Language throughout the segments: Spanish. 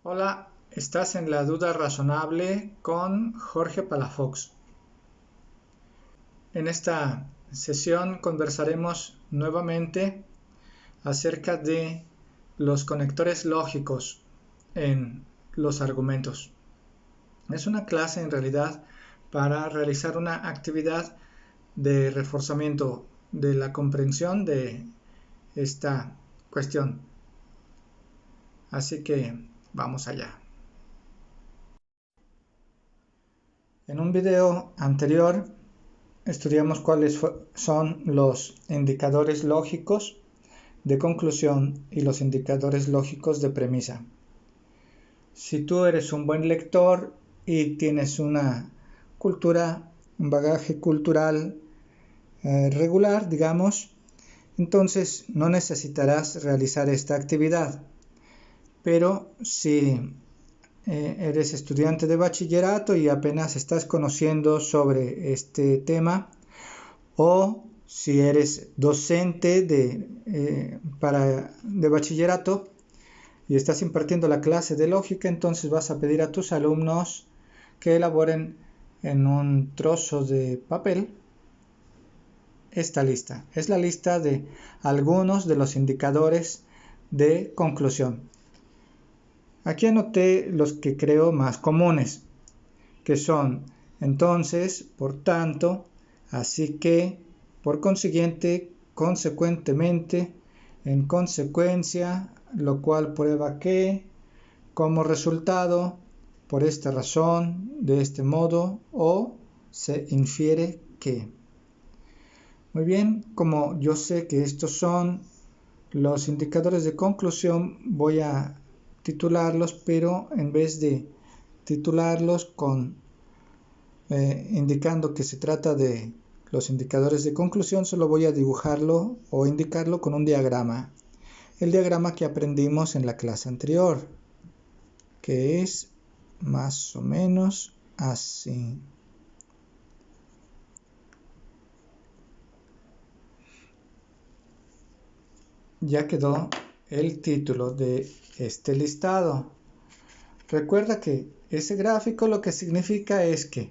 Hola, estás en La Duda Razonable con Jorge Palafox. En esta sesión conversaremos nuevamente acerca de los conectores lógicos en los argumentos. Es una clase en realidad para realizar una actividad de reforzamiento de la comprensión de esta cuestión. Así que vamos allá. En un video anterior estudiamos cuáles son los indicadores lógicos de conclusión y los indicadores lógicos de premisa. Si tú eres un buen lector y tienes una cultura, un bagaje cultural regular, digamos, entonces no necesitarás realizar esta actividad. Pero si eres estudiante de bachillerato y apenas estás conociendo sobre este tema, o si eres docente de bachillerato y estás impartiendo la clase de lógica, entonces vas a pedir a tus alumnos que elaboren en un trozo de papel esta lista. Es la lista de algunos de los indicadores de conclusión. Aquí anoté los que creo más comunes, que son entonces, por tanto, así que, por consiguiente, consecuentemente, en consecuencia, lo cual prueba que, como resultado, por esta razón, de este modo, o se infiere que. Muy bien, como yo sé que estos son los indicadores de conclusión, voy a titularlos, pero en vez de titularlos indicando que se trata de los indicadores de conclusión, solo voy a dibujarlo o indicarlo con un diagrama. El diagrama que aprendimos en la clase anterior, que es más o menos así. Ya quedó el título de este listado. Recuerda que ese gráfico lo que significa es que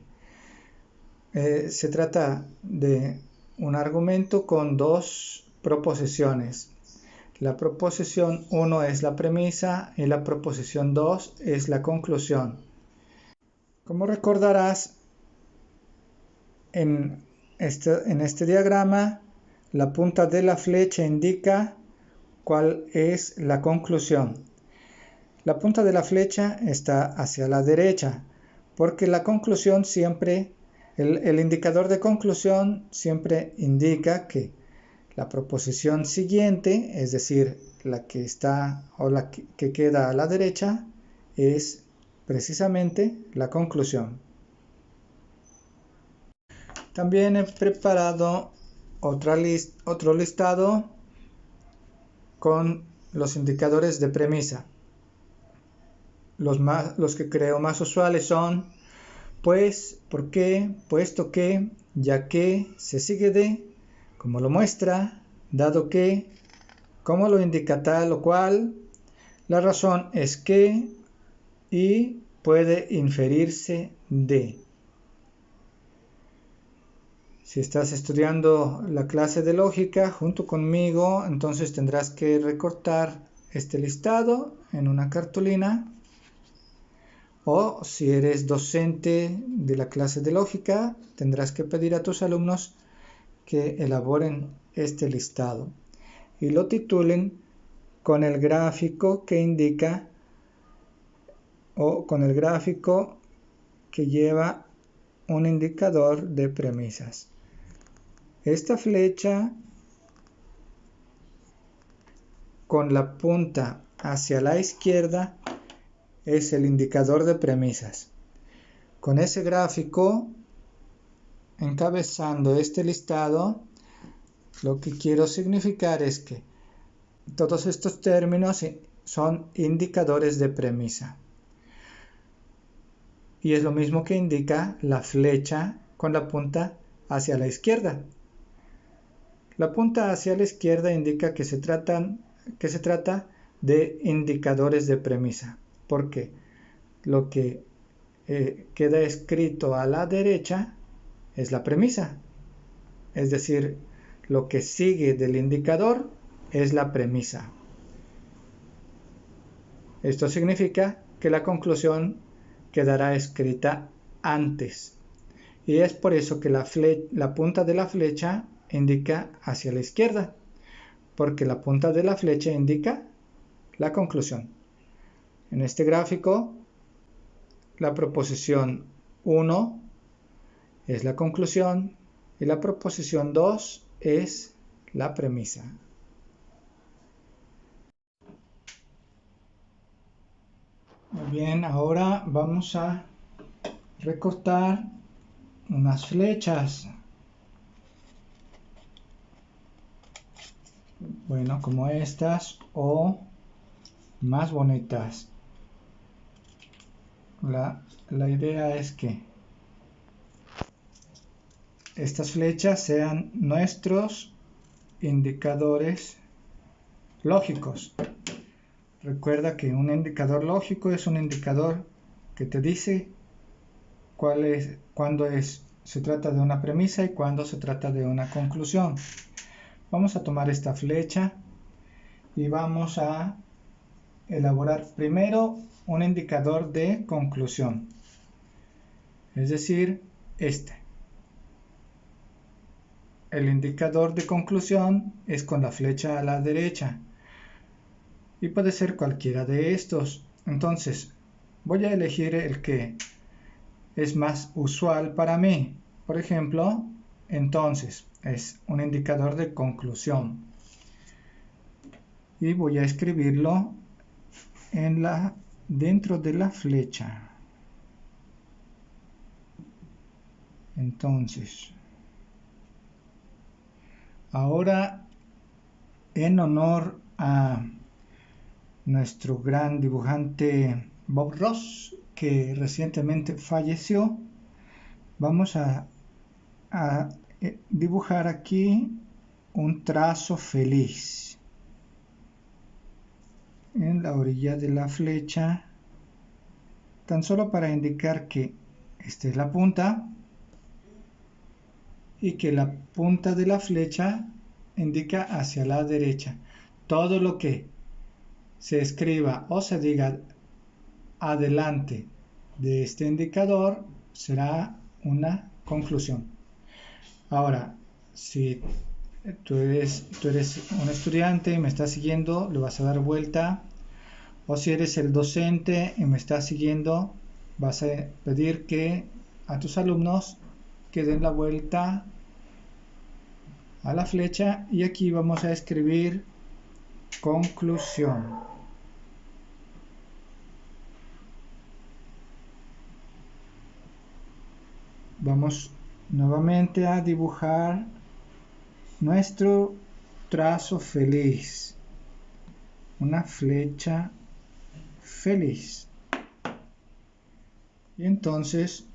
se trata de un argumento con dos proposiciones. La proposición 1 es la premisa y la proposición 2 es la conclusión. Como recordarás, en este diagrama, la punta de la flecha indica cuál es la conclusión. La punta de la flecha está hacia la derecha, porque la conclusión siempre, el indicador de conclusión siempre indica que la proposición siguiente, es decir, la que está o la que queda a la derecha, es precisamente la conclusión. También he preparado otro listado con los indicadores de premisa. Los que creo más usuales son pues, por qué, puesto que, ya que, se sigue de, como lo muestra, dado que, como lo indica tal o cual, la razón es que y puede inferirse de. Si estás estudiando la clase de lógica junto conmigo, entonces tendrás que recortar este listado en una cartulina. O si eres docente de la clase de lógica, tendrás que pedir a tus alumnos que elaboren este listado y lo titulen con el gráfico que indica o con el gráfico que lleva un indicador de premisas. Esta flecha con la punta hacia la izquierda es el indicador de premisas. Con ese gráfico encabezando este listado, lo que quiero significar es que todos estos términos son indicadores de premisa. Y es lo mismo que indica la flecha con la punta hacia la izquierda. La punta hacia la izquierda indica que se trata de indicadores de premisa. porque lo que queda escrito a la derecha es la premisa, es decir, lo que sigue del indicador es la premisa. Esto significa que la conclusión quedará escrita antes, y es por eso que la punta de la flecha indica hacia la izquierda, porque la punta de la flecha indica la conclusión. En este gráfico, la proposición 1 es la conclusión y la proposición 2 es la premisa. Muy bien, ahora vamos a recortar unas flechas. Bueno, como estas o más bonitas. La idea es que estas flechas sean nuestros indicadores lógicos. Recuerda que un indicador lógico es un indicador que te dice cuándo se trata de una premisa y cuándo se trata de una conclusión. Vamos a tomar esta flecha y vamos a elaborar primero un indicador de conclusión, es decir, este. El indicador de conclusión es con la flecha a la derecha y puede ser cualquiera de estos. Entonces voy a elegir el que es más usual para mí. Por ejemplo, entonces es un indicador de conclusión y voy a escribirlo dentro de la flecha. Entonces, ahora, en honor a nuestro gran dibujante Bob Ross, que recientemente falleció, vamos a dibujar aquí un trazo feliz en la orilla de la flecha, tan solo para indicar que esta es la punta y que la punta de la flecha indica hacia la derecha. Todo lo que se escriba o se diga adelante de este indicador será una conclusión. Ahora, si tú eres un estudiante y me estás siguiendo, le vas a dar vuelta, o si eres el docente y me estás siguiendo, vas a pedir que a tus alumnos que den la vuelta a la flecha y aquí vamos a escribir conclusión. Vamos nuevamente a dibujar nuestro trazo feliz, una flecha feliz. Y entonces,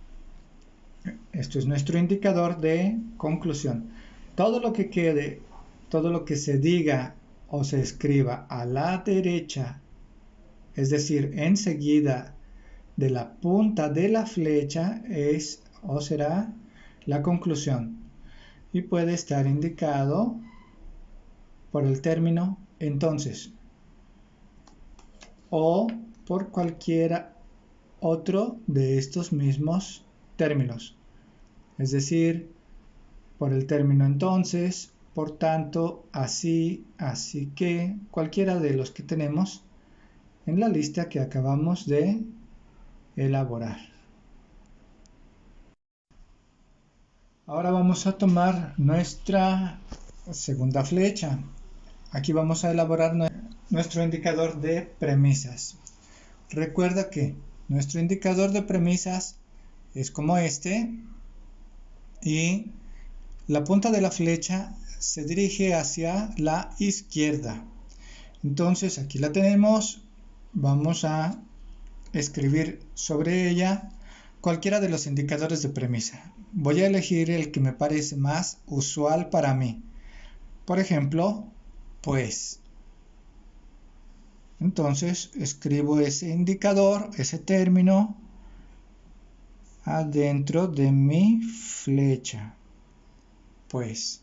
esto es nuestro indicador de conclusión. Todo lo que quede, todo lo que se diga o se escriba a la derecha, es decir, enseguida de la punta de la flecha, es o será la conclusión. Y puede estar indicado por el término entonces o por cualquiera otro de estos mismos términos, es decir, por el término entonces, por tanto, así, así que, cualquiera de los que tenemos en la lista que acabamos de elaborar. Ahora vamos a tomar nuestra segunda flecha. Aquí vamos a elaborar nuestro indicador de premisas. Recuerda que nuestro indicador de premisas es como este y la punta de la flecha se dirige hacia la izquierda. Entonces aquí la tenemos. Vamos a escribir sobre ella cualquiera de los indicadores de premisa. Voy a elegir el que me parece más usual para mí. Por ejemplo, pues. Entonces escribo ese indicador, ese término, adentro de mi flecha. Pues,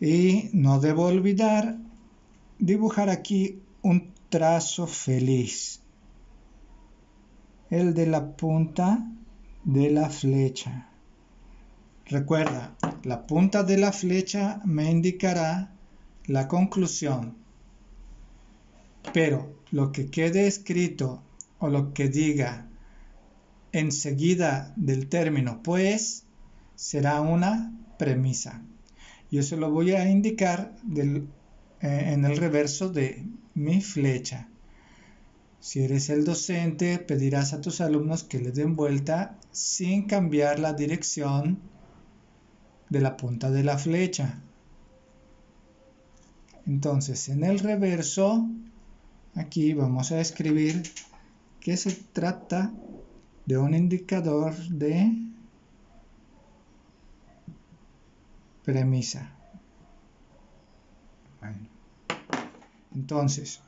y no debo olvidar dibujar aquí un trazo feliz, el de la punta de la flecha. Recuerda, la punta de la flecha me indicará la conclusión, pero lo que quede escrito o lo que diga enseguida del término pues será una premisa. Y eso lo voy a indicar en el reverso de mi flecha. Si eres el docente, pedirás a tus alumnos que le den vuelta sin cambiar la dirección de la punta de la flecha. Entonces, en el reverso, aquí vamos a escribir que se trata de un indicador de premisa. Bueno, entonces,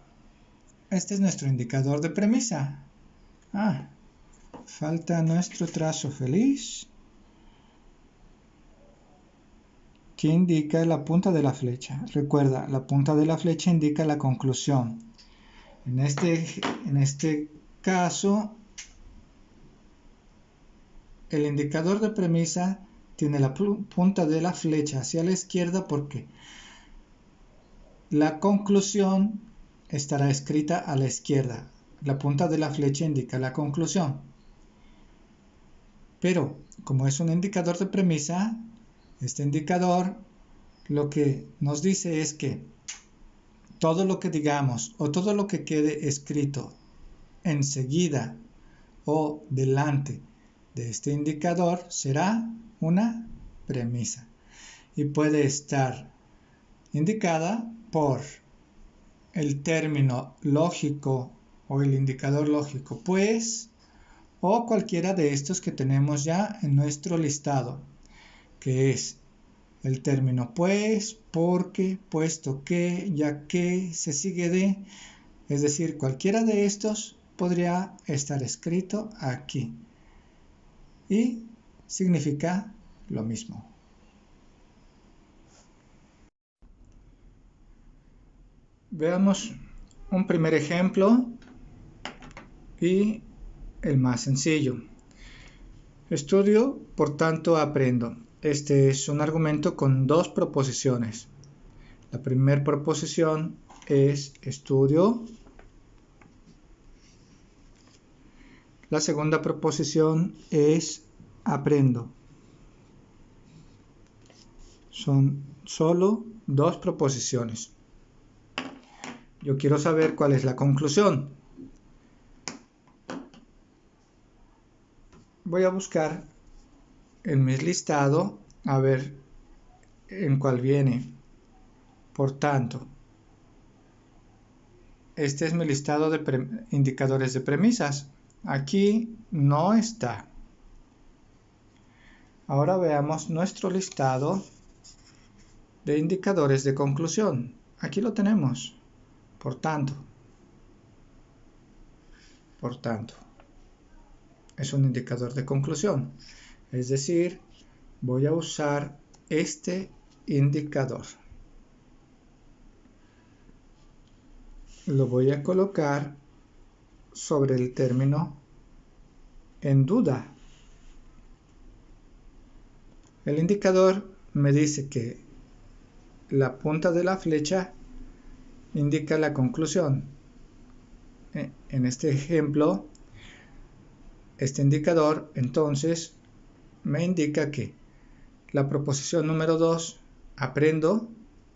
este es nuestro indicador de premisa. Falta nuestro trazo feliz que indica la punta de la flecha. Recuerda, la punta de la flecha indica la conclusión. En este caso, el indicador de premisa tiene la punta de la flecha hacia la izquierda porque la conclusión estará escrita a la izquierda. La punta de la flecha indica la conclusión. Pero, como es un indicador de premisa, este indicador lo que nos dice es que todo lo que digamos o todo lo que quede escrito enseguida o delante de este indicador será una premisa y puede estar indicada por el término lógico o el indicador lógico pues o cualquiera de estos que tenemos ya en nuestro listado, que es el término pues, porque, puesto que, ya que, se sigue de, es decir, cualquiera de estos podría estar escrito aquí y significa lo mismo. Veamos un primer ejemplo y el más sencillo. Estudio, por tanto aprendo. Este es un argumento con dos proposiciones. La primera proposición es estudio. La segunda proposición es aprendo. Son solo dos proposiciones. Yo quiero saber cuál es la conclusión. Voy a buscar en mi listado a ver en cuál viene. Por tanto, este es mi listado de indicadores de premisas. Aquí no está. Ahora veamos nuestro listado de indicadores de conclusión. Aquí lo tenemos. Por tanto, es un indicador de conclusión. Es decir, voy a usar este indicador. Lo voy a colocar sobre el término en duda. El indicador me dice que la punta de la flecha indica la conclusión. En este ejemplo, este indicador entonces me indica que la proposición número 2, aprendo,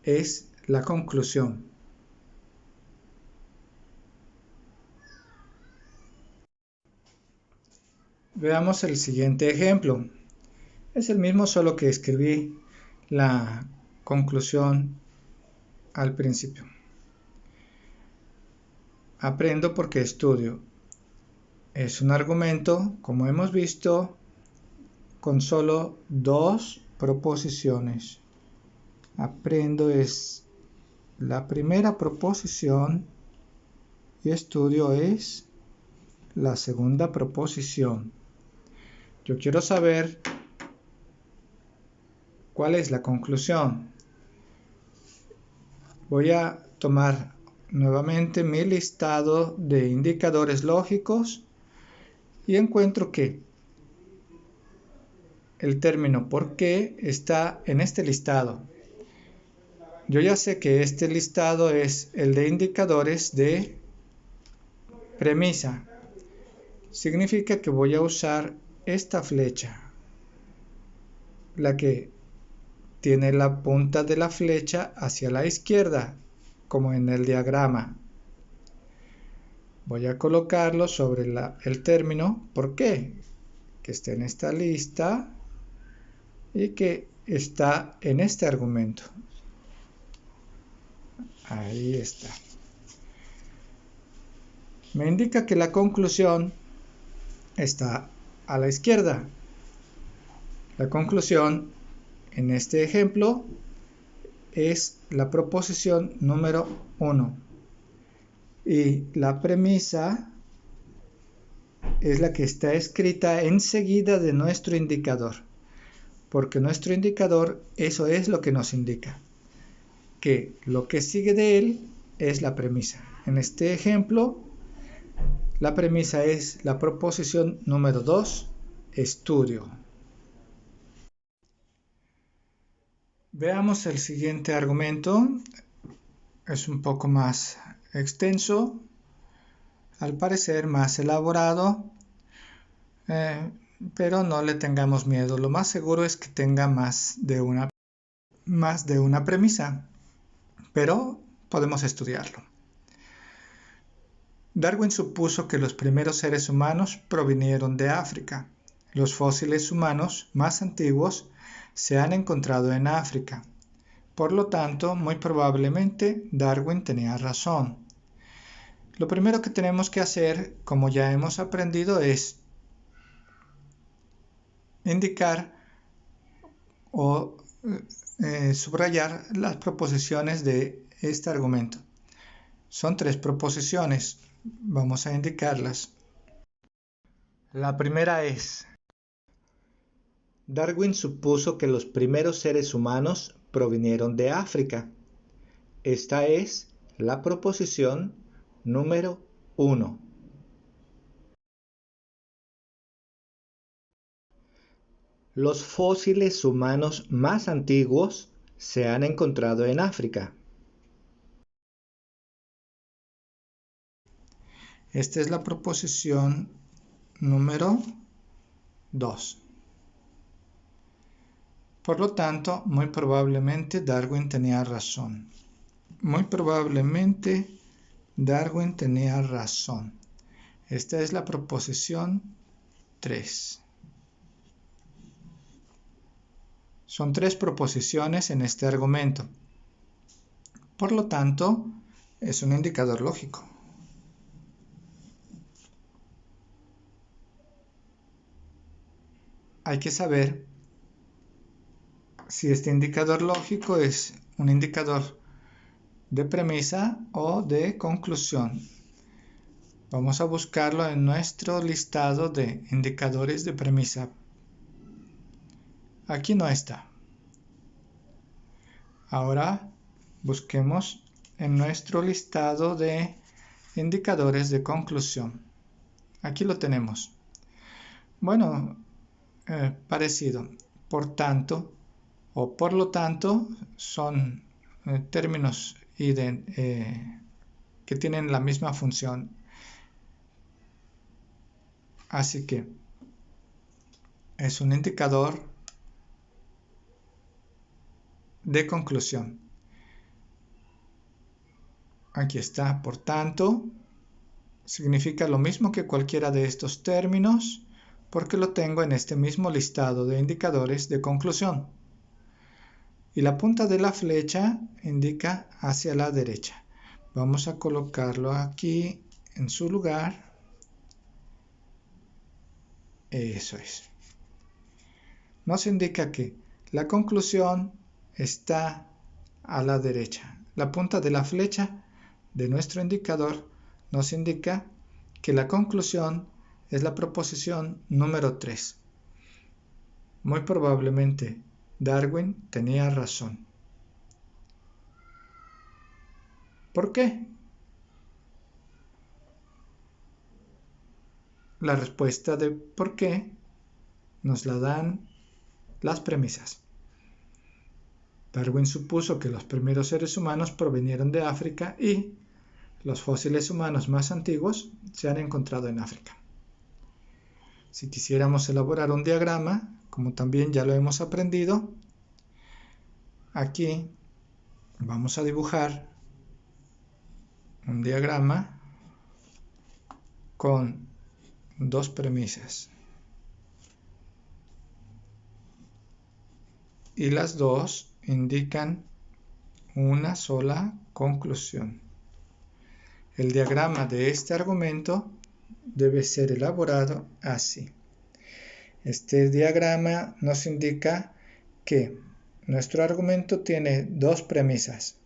es la conclusión. Veamos el siguiente ejemplo. Es el mismo, solo que escribí la conclusión al principio. Aprendo porque estudio. Es un argumento, como hemos visto, con solo dos proposiciones. Aprendo es la primera proposición y estudio es la segunda proposición. Yo quiero saber cuál es la conclusión. Voy a tomar nuevamente mi listado de indicadores lógicos y encuentro que el término ¿por qué? Está en este listado. Yo ya sé que este listado es el de indicadores de premisa. Significa que voy a usar esta flecha, la que tiene la punta de la flecha hacia la izquierda, como en el diagrama. Voy a colocarlo sobre el término ¿por qué? Que esté en esta lista y que está en este argumento. Ahí está. Me indica que la conclusión está a la izquierda. La conclusión en este ejemplo es la proposición número 1 y la premisa es la que está escrita enseguida de nuestro indicador, porque nuestro indicador eso es lo que nos indica, que lo que sigue de él es la premisa. En este ejemplo, la premisa es la proposición número 2, estudio. Veamos el siguiente argumento. Es un poco más extenso, al parecer más elaborado, pero no le tengamos miedo. Lo más seguro es que tenga más de una premisa, pero podemos estudiarlo. Darwin supuso que los primeros seres humanos provinieron de África. Los fósiles humanos más antiguos se han encontrado en África. Por lo tanto, muy probablemente Darwin tenía razón. Lo primero que tenemos que hacer, como ya hemos aprendido, es indicar o subrayar las proposiciones de este argumento. Son 3 proposiciones. Vamos a indicarlas. La primera es: Darwin supuso que los primeros seres humanos provinieron de África. Esta es la proposición número 1. Los fósiles humanos más antiguos se han encontrado en África. Esta es la proposición número 2. Por lo tanto, muy probablemente Darwin tenía razón. Muy probablemente Darwin tenía razón. Esta es la proposición 3. Son 3 proposiciones en este argumento. Por lo tanto, es un indicador lógico. Hay que saber si este indicador lógico es un indicador de premisa o de conclusión. Vamos a buscarlo en nuestro listado de indicadores de premisa. Aquí no está. Ahora busquemos en nuestro listado de indicadores de conclusión. Aquí lo tenemos. Bueno, parecido. Por tanto o por lo tanto son términos que tienen la misma función. Así que es un indicador de conclusión. Aquí está, por tanto, significa lo mismo que cualquiera de estos términos porque lo tengo en este mismo listado de indicadores de conclusión. Y la punta de la flecha indica hacia la derecha. Vamos a colocarlo aquí en su lugar. Eso es. Nos indica que la conclusión está a la derecha. La punta de la flecha de nuestro indicador nos indica que la conclusión es la proposición número 3. Muy probablemente Darwin tenía razón. ¿Por qué? La respuesta de por qué nos la dan las premisas. Darwin supuso que los primeros seres humanos provinieron de África y los fósiles humanos más antiguos se han encontrado en África. Si quisiéramos elaborar un diagrama, como también ya lo hemos aprendido, aquí vamos a dibujar un diagrama con dos premisas. Y las dos indican una sola conclusión. El diagrama de este argumento debe ser elaborado así. Este diagrama nos indica que nuestro argumento tiene dos premisas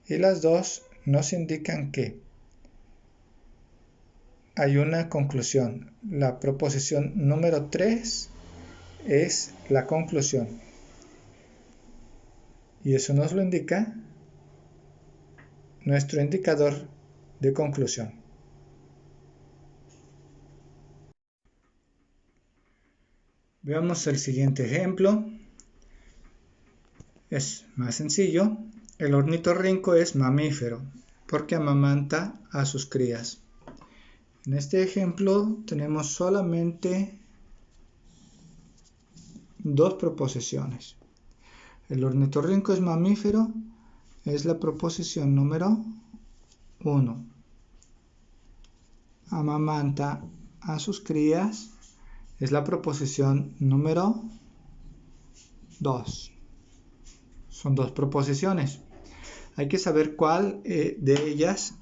y las dos nos indican que hay una conclusión. La proposición número 3 es la conclusión. Y eso nos lo indica nuestro indicador de conclusión. Veamos el siguiente ejemplo. Es más sencillo. El ornitorrinco es mamífero porque amamanta a sus crías. En este ejemplo tenemos solamente dos proposiciones. El ornitorrinco es mamífero es la proposición número 1. Amamanta a sus crías es la proposición número 2. Son dos proposiciones. Hay que saber cuál de ellas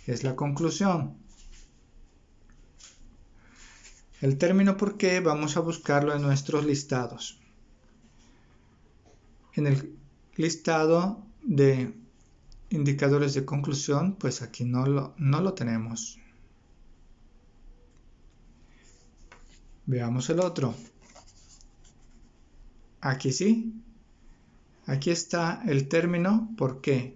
es la conclusión. El término por qué vamos a buscarlo en nuestros listados. En el listado de indicadores de conclusión, pues aquí no lo tenemos. Veamos el otro. Aquí sí. Aquí está el término por qué.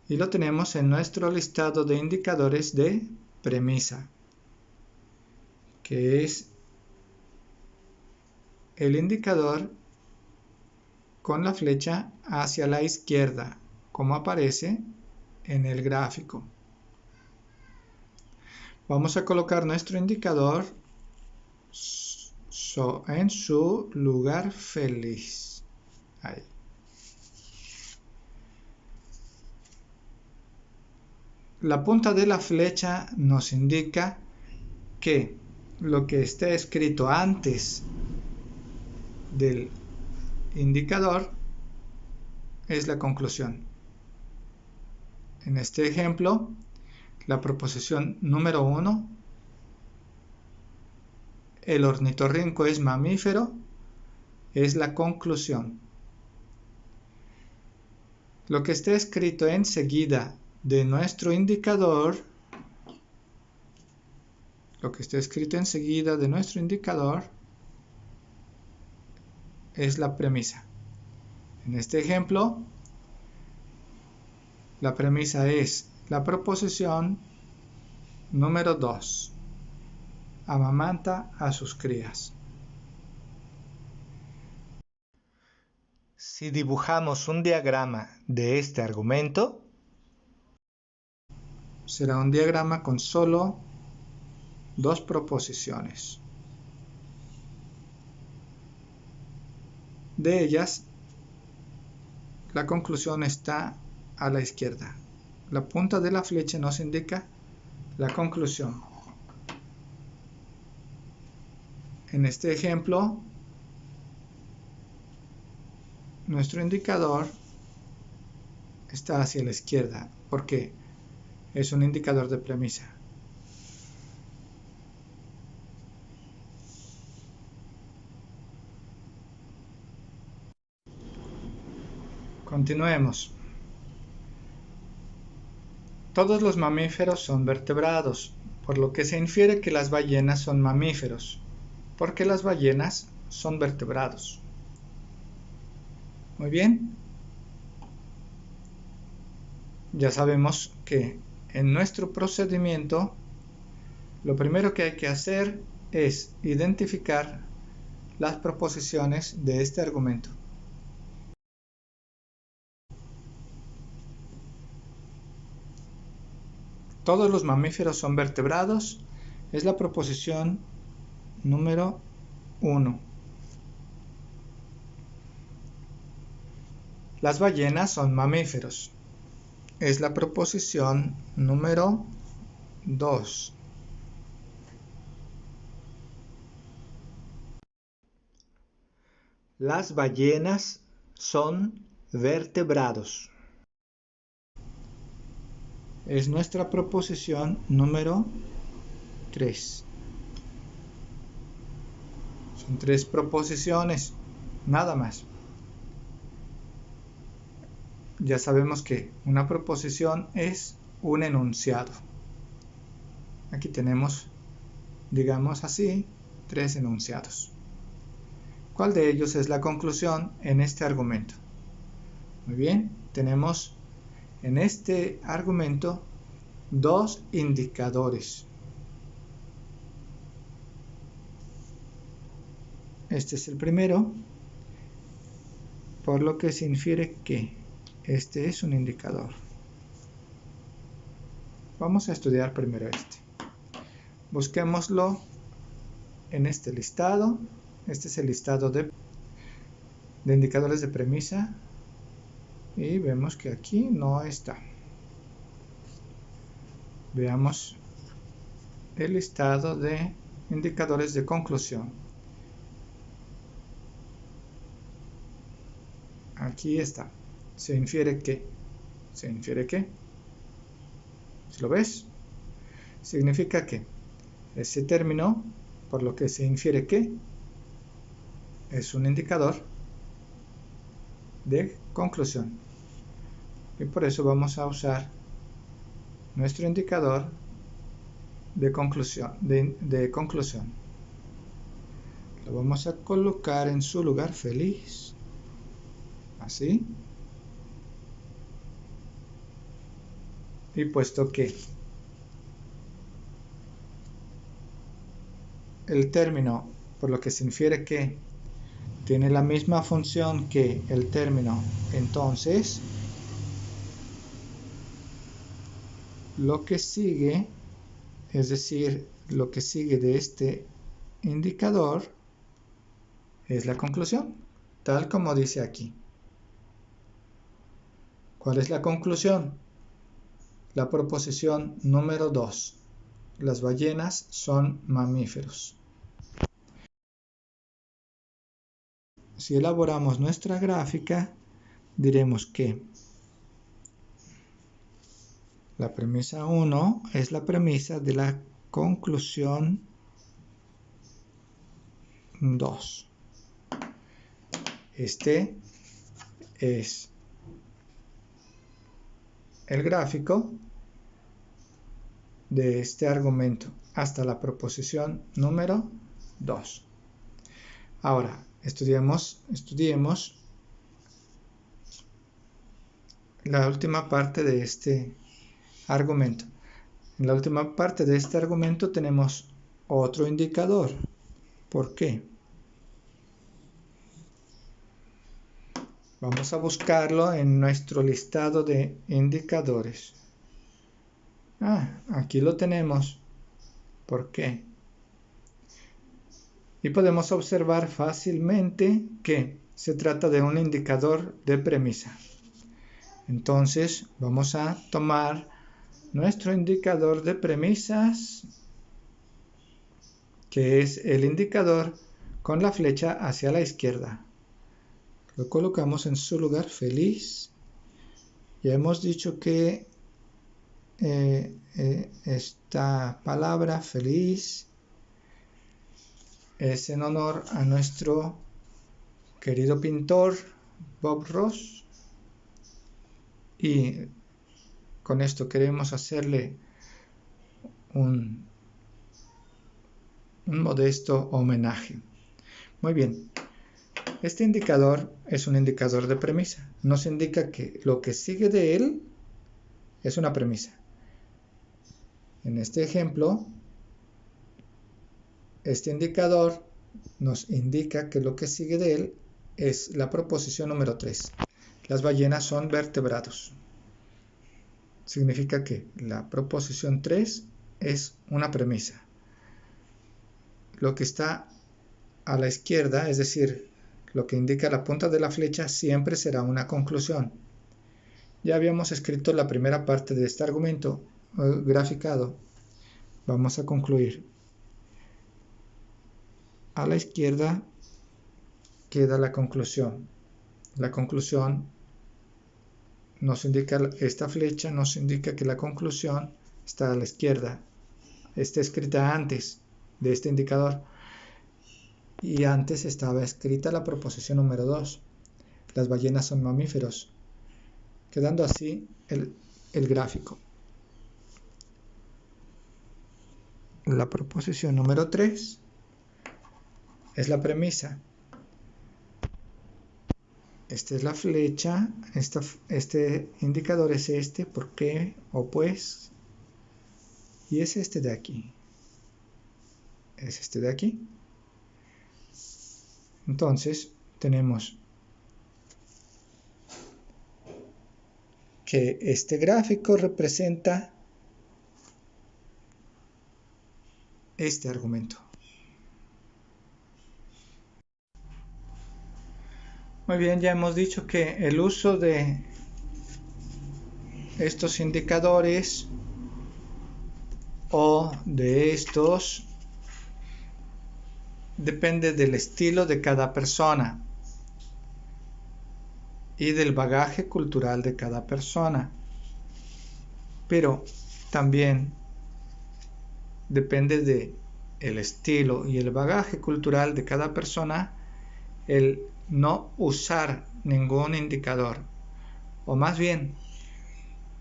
Y lo tenemos en nuestro listado de indicadores de premisa, que es el indicador con la flecha hacia la izquierda, como aparece en el gráfico. Vamos a colocar nuestro indicador en su lugar feliz. Ahí. La punta de la flecha nos indica que lo que está escrito antes del indicador es la conclusión. En este ejemplo, la proposición número 1, el ornitorrinco es mamífero, es la conclusión. Lo que está escrito enseguida de nuestro indicador, es la premisa. En este ejemplo, la premisa es la proposición número 2. Amamanta a sus crías. Si dibujamos un diagrama de este argumento, será un diagrama con solo dos proposiciones. De ellas, la conclusión está a la izquierda. La punta de la flecha nos indica la conclusión. En este ejemplo, nuestro indicador está hacia la izquierda porque es un indicador de premisa. Continuemos. Todos los mamíferos son vertebrados, por lo que se infiere que las ballenas son mamíferos, porque las ballenas son vertebrados. Muy bien. Ya sabemos que en nuestro procedimiento lo primero que hay que hacer es identificar las proposiciones de este argumento. Todos los mamíferos son vertebrados es la proposición número 1. Las ballenas son mamíferos es la proposición número 2. Las ballenas son vertebrados es nuestra proposición número 3. Son 3 proposiciones, nada más. Ya sabemos que una proposición es un enunciado. Aquí tenemos, digamos así, 3 enunciados. ¿Cuál de ellos es la conclusión en este argumento? Muy bien, tenemos en este argumento 2 indicadores. Este es el primero, por lo que se infiere que este es un indicador. Vamos a estudiar primero este. Busquémoslo en este listado. Este es el listado de indicadores de premisa. Y vemos que aquí no está. Veamos el listado de indicadores de conclusión. Aquí está. Se infiere que. ¿Se lo ves? Significa que ese término, por lo que se infiere que, es un indicador de conclusión. Y por eso vamos a usar nuestro indicador de conclusión. Lo vamos a colocar en su lugar feliz. Así. Y puesto que el término, por lo que se infiere que, tiene la misma función que el término, entonces lo que sigue, es decir, lo que sigue de este indicador es la conclusión, tal como dice aquí. ¿Cuál es la conclusión? La proposición número 2. Las ballenas son mamíferos. Si elaboramos nuestra gráfica, diremos que la premisa 1 es la premisa de la conclusión 2. Este es el gráfico de este argumento hasta la proposición número 2. Ahora, estudiemos la última parte de este argumento. En la última parte de este argumento tenemos otro indicador. ¿Por qué? Vamos a buscarlo en nuestro listado de indicadores. Aquí lo tenemos. ¿Por qué? Y podemos observar fácilmente que se trata de un indicador de premisa. Entonces vamos a tomar nuestro indicador de premisas, que es el indicador con la flecha hacia la izquierda. Lo colocamos en su lugar feliz. Ya hemos dicho que esta palabra feliz es en honor a nuestro querido pintor Bob Ross, y con esto queremos hacerle un modesto homenaje. Muy bien, este indicador es un indicador de premisa. Nos indica que lo que sigue de él es una premisa. En este ejemplo, este indicador nos indica que lo que sigue de él es la proposición número 3. Las ballenas son vertebrados. Significa que la proposición 3 es una premisa. Lo que está a la izquierda, es decir, lo que indica la punta de la flecha, siempre será una conclusión. Ya habíamos escrito la primera parte de este argumento graficado. Vamos a concluir. A la izquierda queda la conclusión. La conclusión nos indica, esta flecha nos indica que la conclusión está a la izquierda. Está escrita antes de este indicador. Y antes estaba escrita la proposición número 2. Las ballenas son mamíferos. Quedando así el gráfico. La proposición número 3 es la premisa. Esta es la flecha, este indicador es este, ¿por qué? O pues, y es este de aquí. Es este de aquí. Entonces, tenemos que este gráfico representa este argumento. Muy bien, ya hemos dicho que el uso de estos indicadores o de estos depende del estilo de cada persona y del bagaje cultural de cada persona, pero también depende de el estilo y el bagaje cultural de cada persona el no usar ningún indicador, o más bien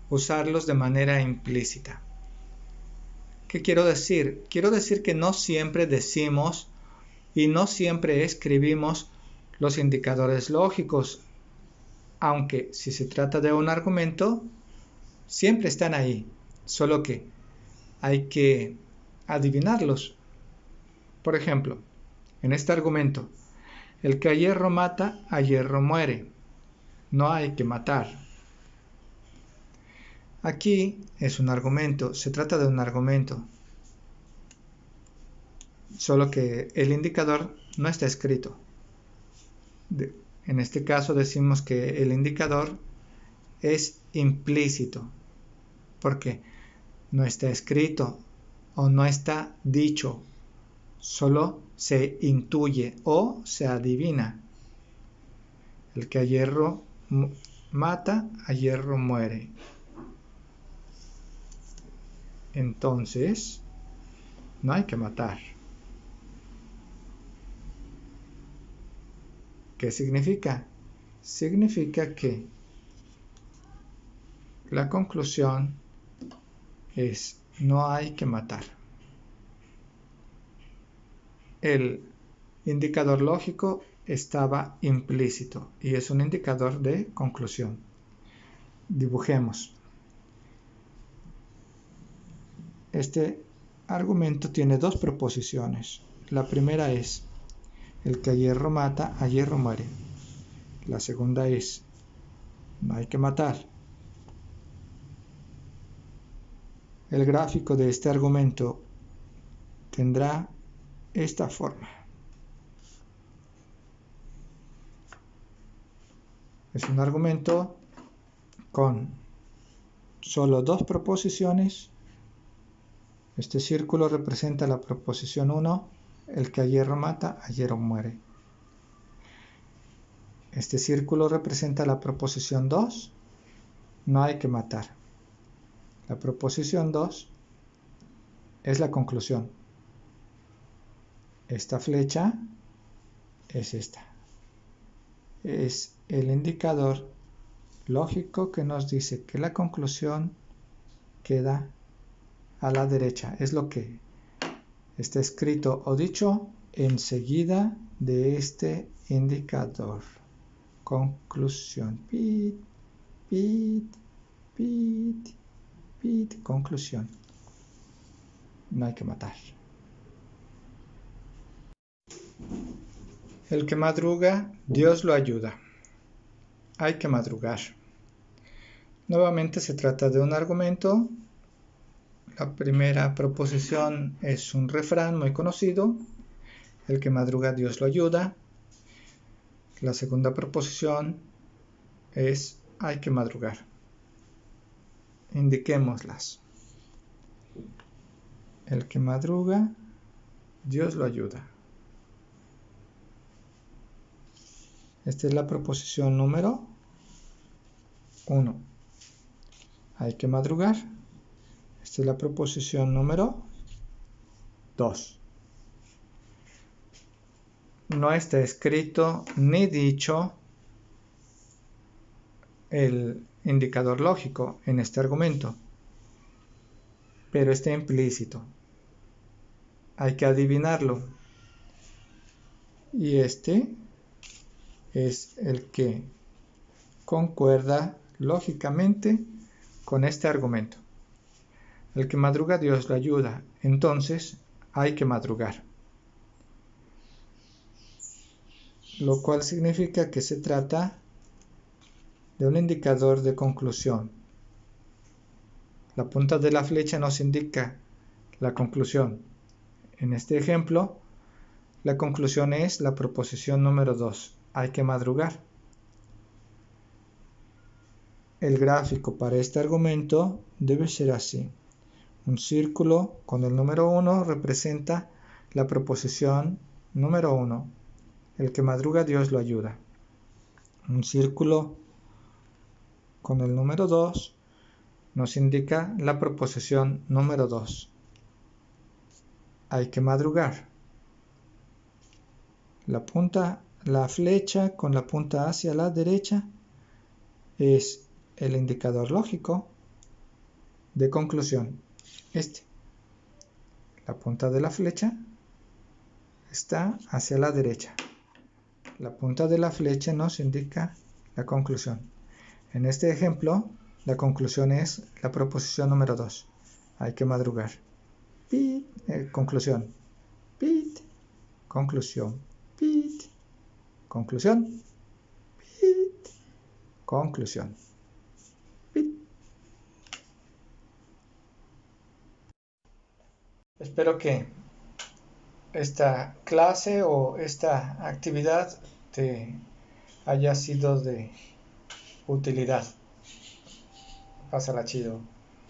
usarlos de manera implícita. ¿Qué quiero decir? Quiero decir que no siempre decimos y no siempre escribimos los indicadores lógicos, aunque si se trata de un argumento, siempre están ahí, solo que hay que adivinarlos. Por ejemplo, en este argumento, el que a hierro mata, a hierro muere. No hay que matar. Aquí es un argumento, se trata de un argumento, solo que el indicador no está escrito. En este caso decimos que el indicador es implícito, porque no está escrito o no está dicho, solo se intuye o se adivina. El que a hierro mata, a hierro muere. Entonces, no hay que matar. ¿Qué significa? Significa que la conclusión es no hay que matar. El indicador lógico estaba implícito y es un indicador de conclusión. Dibujemos. Este argumento tiene dos proposiciones. La primera es el que a hierro mata, a hierro muere. La segunda es no hay que matar. El gráfico de este argumento tendrá esta forma. Es un argumento con solo dos proposiciones. Este círculo representa la proposición 1, el que a hierro mata, a hierro muere. Este círculo representa la proposición 2, no hay que matar. La proposición 2 es la conclusión. Esta flecha es esta. Es el indicador lógico que nos dice que la conclusión queda a la derecha. Es lo que está escrito o dicho enseguida de este indicador. Conclusión. Pit, pit, pit, pit. Conclusión. No hay que matar. El que madruga, Dios lo ayuda. Hay que madrugar. Nuevamente se trata de un argumento. La primera proposición es un refrán muy conocido. El que madruga, Dios lo ayuda. La segunda proposición es hay que madrugar. Indiquémoslas. El que madruga, Dios lo ayuda. Esta es la proposición número 1. Hay que madrugar. Esta es la proposición número 2. No está escrito ni dicho el indicador lógico en este argumento, pero está implícito. Hay que adivinarlo. Y este es el que concuerda lógicamente con este argumento. El que madruga, Dios lo ayuda. Entonces, hay que madrugar. Lo cual significa que se trata de un indicador de conclusión. La punta de la flecha nos indica la conclusión. En este ejemplo, la conclusión es la proposición número 2. Hay que madrugar. El gráfico para este argumento debe ser así. Un círculo con el número 1 representa la proposición número 1. El que madruga, Dios lo ayuda. Un círculo con el número 2 nos indica la proposición número 2. Hay que madrugar. La flecha con la punta hacia la derecha es el indicador lógico de conclusión. La punta de la flecha está hacia la derecha. La punta de la flecha nos indica la conclusión. En este ejemplo, la conclusión es la proposición número 2. Hay que madrugar. Pit, conclusión. Pit, conclusión. Pit, conclusión. Pit, conclusión. Pit. Espero que esta clase o esta actividad te haya sido de utilidad. Pásala chido.